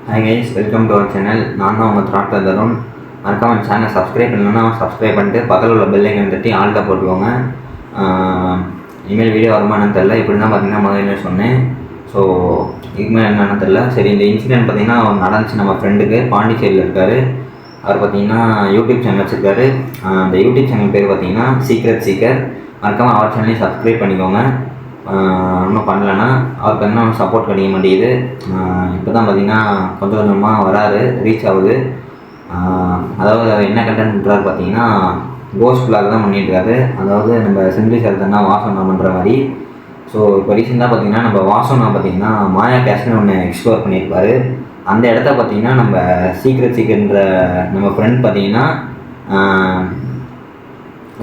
Hi guys, welcome to our channel. நான் தான் உங்கள் த்ராட்டில் தரும். மறக்காமல் சேனல் சப்ஸ்கிரைப் பண்ணலன்னா சப்ஸ்கிரைப் பண்ணிட்டு பக்கத்தில் உள்ள பெல்லைக்கன் தட்டி ஆல்ட்ட போட்டுக்கோங்க. இனிமேல் வீடியோ வருமானு தெரில. இப்படி தான் பார்த்தீங்கன்னா முதல்ல சொன்னேன். ஸோ இதுமாதிரி என்னென்னு தெரில. சரி, இந்த இன்சிடென்ட் பார்த்தீங்கன்னா நடந்துச்சு நம்ம ஃப்ரெண்டுக்கு. பாண்டிச்சேரியில் இருக்கார். அவர் பார்த்தீங்கன்னா யூடியூப் சேனல் வச்சுருக்காரு. அந்த யூடியூப் சேனல் பேர் பார்த்தீங்கன்னா சீக்ரெட் சீக்கர். மறக்காமல் அவர் சேனலையும் சப்ஸ்கிரைப் பண்ணிக்கோங்க. இன்னும் பண்ணலைன்னா அவருக்கு இன்னும் சப்போர்ட் கிடைக்க மாட்டேங்குது. இப்போ தான் பார்த்திங்கன்னா கொஞ்சம் கொஞ்சமாக வராரு, ரீச் ஆகுது. அதாவது என்ன கண்டென்ட் பண்ணுறாரு பார்த்தீங்கன்னா கோஸ்ட் பிளாக் தான் பண்ணிட்டுருக்காரு. அதாவது நம்ம செந்தில் சரத்தன்னா வாசனா பண்ணுற மாதிரி. ஸோ இப்போ ரீசெண்டாக பார்த்திங்கன்னா நம்ம வாசனா பார்த்திங்கன்னா மாயா கேஷ்னு ஒன்று எக்ஸ்ப்ளோர் பண்ணியிருப்பார். அந்த இடத்த பார்த்திங்கன்னா நம்ம சீக்ரெட் சீக்கிரன்ற நம்ம ஃப்ரெண்ட் பார்த்திங்கன்னா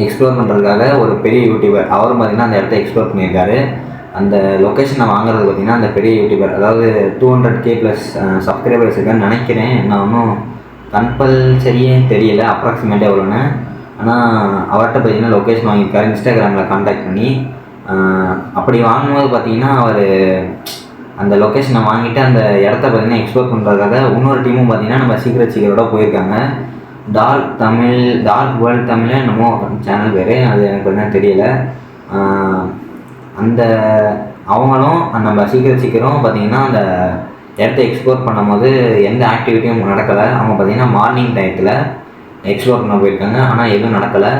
எக்ஸ்ப்ளோர் பண்ணுறதுக்காக ஒரு பெரிய யூடியூபர் அவரும் பார்த்திங்கன்னா அந்த இடத்த எக்ஸ்ப்ளோர் பண்ணியிருக்காரு. அந்த லொக்கேஷனை வாங்குறது பார்த்திங்கன்னா அந்த பெரிய யூடியூபர், அதாவது 200K+ சப்ஸ்கிரைபர்ஸ் இருக்கான்னு நினைக்கிறேன். நான் ஒன்றும் கம்பல்சரியே தெரியல அப்ராக்சிமேட்டாக எவ்வளோன்னு. ஆனால் அவர்கிட்ட பார்த்திங்கன்னா லொக்கேஷன் வாங்கியிருக்காரு இன்ஸ்டாகிராமில் கான்டாக்ட் பண்ணி. அப்படி வாங்கும்போது பார்த்திங்கன்னா அவர் அந்த லொக்கேஷனை வாங்கிட்டு அந்த இடத்த பார்த்திங்கன்னா எக்ஸ்ப்ளோர் பண்ணுறதுக்காக இன்னொரு டீமும் பார்த்திங்கன்னா நம்ம சீக்ரெட் சீக்கரோட போயிருக்காங்க. டார்க் வேர்ல்ட் தமிழ் என்னமோ சேனல் பேர், அது எனக்கு என்ன தெரியல. அந்த அவங்களும் நம்ம சீக்கிரம் பார்த்திங்கன்னா அந்த இடத்த எக்ஸ்ப்ளோர் பண்ணும்போது எந்த ஆக்டிவிட்டியும் நடக்கலை. அவங்க பார்த்திங்கன்னா மார்னிங் டயத்தில் எக்ஸ்ப்ளோர் பண்ண போயிருக்காங்க, ஆனால் எதுவும் நடக்கலை.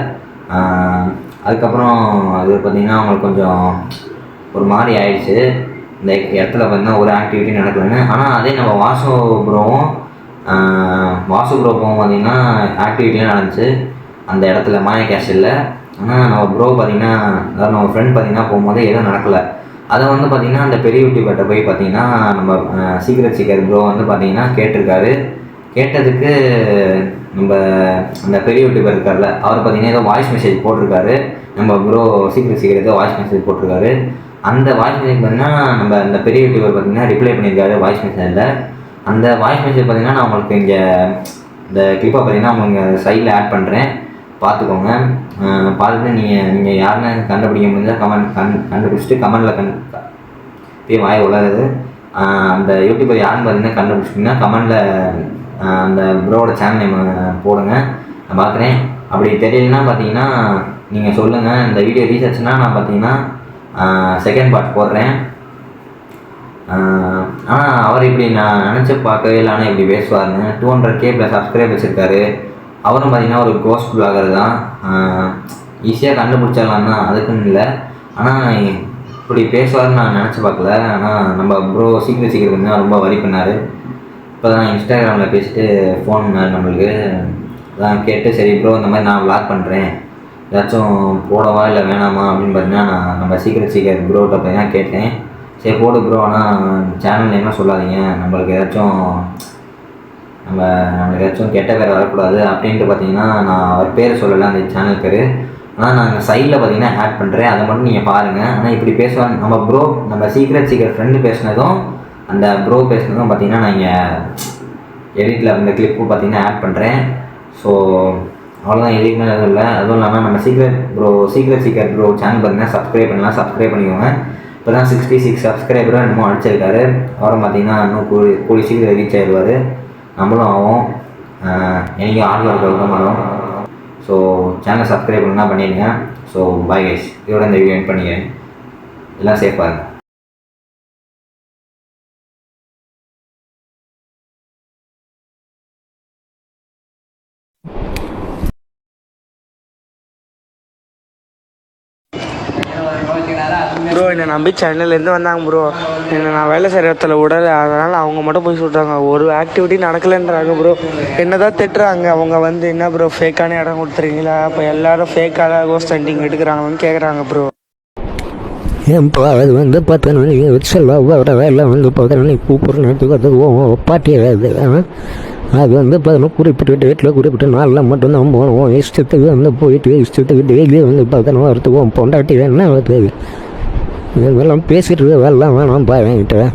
அதுக்கப்புறம் அது பார்த்திங்கன்னா அவங்களுக்கு கொஞ்சம் ஒரு மாதிரி ஆயிடுச்சு. இந்த இடத்துல பார்த்திங்கன்னா ஒரு ஆக்டிவிட்டி நடக்கலைன்னு. ஆனால் அதே நம்ம வாசு ப்ரோவும் பார்த்திங்கன்னா ஆக்டிவிட்டிலாம் நடந்துச்சு அந்த இடத்துல மாயா கேஷில். ஆனால் நம்ம ப்ரோ பார்த்திங்கன்னா, அதாவது நம்ம ஃப்ரெண்ட் பார்த்திங்கன்னா போகும்போது எதுவும் நடக்கலை. அதை வந்து பார்த்திங்கன்னா அந்த பெரிய யூடியூபர்கிட்ட போய் பார்த்திங்கன்னா நம்ம சீக்ரெட் சீக்கர் ப்ரோ வந்து பார்த்திங்கன்னா கேட்டிருக்காரு. கேட்டதுக்கு நம்ம அந்த பெரிய யூடியூபர் இருக்கார்ல, அவர் பார்த்திங்கன்னா ஏதோ வாய்ஸ் மெசேஜ் போட்டிருக்காரு. நம்ம ப்ரோ சீக்ரெட் சீக்கர் ஏதோ வாய்ஸ் மெசேஜ் போட்டிருக்காரு. அந்த வாய்ஸ் மெசேஜ் பார்த்திங்கன்னா நம்ம அந்த பெரிய யூடியூபர் பார்த்திங்கன்னா ரிப்ளை பண்ணியிருக்காரு வாய்ஸ் மெசேஜில். அந்த வாய்ஸ் மெசேஜ் பார்த்திங்கன்னா நான் உங்களுக்கு இங்கே இந்த கிளிப்பை பார்த்திங்கன்னா உங்களுக்கு சைடில் ஆட் பண்ணுறேன், பார்த்துக்கோங்க. பார்த்துட்டு நீங்கள் யாருன்னு கண்டுபிடிக்க முடிஞ்சால் கண்டுபிடிச்சிட்டு கமெண்டில் வாய் உலருது. அந்த யூடியூபர் யாருன்னு பார்த்தீங்கன்னா கண்டுபிடிச்சிட்டிங்கன்னா கமெண்டில் அந்த ப்ரோவோட சேனல் நேம் போடுங்க, நான் பார்க்குறேன். அப்படி தெரியலன்னா பார்த்தீங்கன்னா நீங்கள் சொல்லுங்கள். இந்த வீடியோ ரீச் ஆச்சுன்னா நான் பார்த்தீங்கன்னா செகண்ட் பார்ட் போடுறேன். ஆனால் அவர் இப்படி நான் நினச்சி பார்க்கவே இல்லை. ஆனால் இப்படி பேசுவார்னு 200K+ சப்ஸ்கிரைப் வச்சுருக்காரு. அவரும் பார்த்திங்கன்னா ஒரு கோஸ்ட் பிளாகர் தான். ஈஸியாக கண்டுபிடிச்சிடலாம் தான், அதுக்குன்னு இல்லை. ஆனால் இப்படி பேசுவார்னு நான் நினச்சி பார்க்கல. ஆனால் நம்ம ப்ரோ சீக்கிரம் வந்து ரொம்ப வரி பண்ணார். இப்போ தான் இன்ஸ்டாகிராமில் பேசிட்டு ஃபோன் பண்ணார் நம்மளுக்கு. அதான் கேட்டு சரி ப்ரோ இந்த மாதிரி நான் விளாக் பண்ணுறேன், ஏதாச்சும் போடவா இல்லை வேணாமா அப்படின்னு பார்த்தீங்கன்னா நான் நம்ம சீக்கிரம் ப்ரோட்ட பார்த்தீங்கன்னா கேட்டேன். சரி போடு ப்ரோ, ஆனால் சேனல் நேம்லாம் சொல்லாதீங்க, நம்மளுக்கு ஏதாச்சும் கெட்ட பேர் வரக்கூடாது அப்படின்ட்டு பார்த்தீங்கன்னா நான் அவர் பேர் சொல்லலை, அந்த சேனல் பேர். ஆனால் நான் சைடில் பார்த்தீங்கன்னா ஆட் பண்ணுறேன், அதை மட்டும் நீங்கள் பாருங்கள். ஆனால் இப்படி பேசுவாங்க நம்ம ப்ரோ, நம்ம சீக்கிரம் ஃப்ரெண்டு பேசினதும் அந்த ப்ரோ பேசினதும் பார்த்தீங்கன்னா நான் இங்கே எடிட்டில் அந்த கிளிப்பு பார்த்தீங்கன்னா ஆட் பண்ணுறேன். ஸோ அவ்வளோதான், எதுக்குமே எதுவும் இல்லை. அதுவும் இல்லாமல் நம்ம சீக்கிரம் ப்ரோ சேனல் பார்த்தீங்கன்னா சப்ஸ்கிரைப் பண்ணலாம், சப்ஸ்கிரைப் பண்ணிக்கோங்க. இப்போ தான் 66 சப்ஸ்கிரைபரும் என்னமோ அடிச்சிருக்காரு. அவரும் பார்த்திங்கன்னா இன்னும் கூடி சீக்கிரம் ரீச் ஆகிடுவார். நம்மளும் ஆகும், எனக்கு ஆர்டர் இருக்கிறது வரும். ஸோ சேனல் சப்ஸ்கிரைப் பண்ணால் பண்ணிடுங்க. ஸோ பாய் கைஸ், இதோட இந்த வீடியோ எண்ட் பண்ணிக்கிறேன். எல்லாம் சேஃபாக இருங்க. ப்ரோ என்னை நம்பி சென்னையிலேருந்து வந்தாங்க ப்ரோ. என்னை நான் வேலை செய்கிற இடத்துல விடலை, அதனால் அவங்க மட்டும் போய் சொல்கிறாங்க ஒரு ஆக்டிவிட்டி நடக்கலைன்றாங்க ப்ரோ. என்ன தான் திட்டுறாங்க. அவங்க வந்து என்ன ப்ரோ ஃபேக்கான இடம் கொடுத்துருக்கீங்களா, அப்போ எல்லோரும் ஃபேக்கான கோஸ்ட் ஹண்டிங் எடுக்கிறாங்கன்னு கேட்குறாங்க ப்ரோ. ஏன்ப்பா அது வந்து பார்த்தோன்னா செல்வா வர வேலை வந்து பார்த்தோன்னா கூப்பிட்றதுக்கு அது பாட்டியாது. அது வந்து பார்த்தோன்னா குறிப்பிட்ட வீட்டில் குறிப்பிட்ட நாளில் மட்டும்தான் போகணும். இஷ்டத்துக்கு வந்து போயிட்டு இஷ்டத்துக்கு டெய்லி வந்து பார்த்தோன்னா வரத்துக்கு பொண்டாட்டி வேணா வருது. இதெல்லாம் பேசிட்டு வேலை வேணாம் வாங்கிட்டேன்.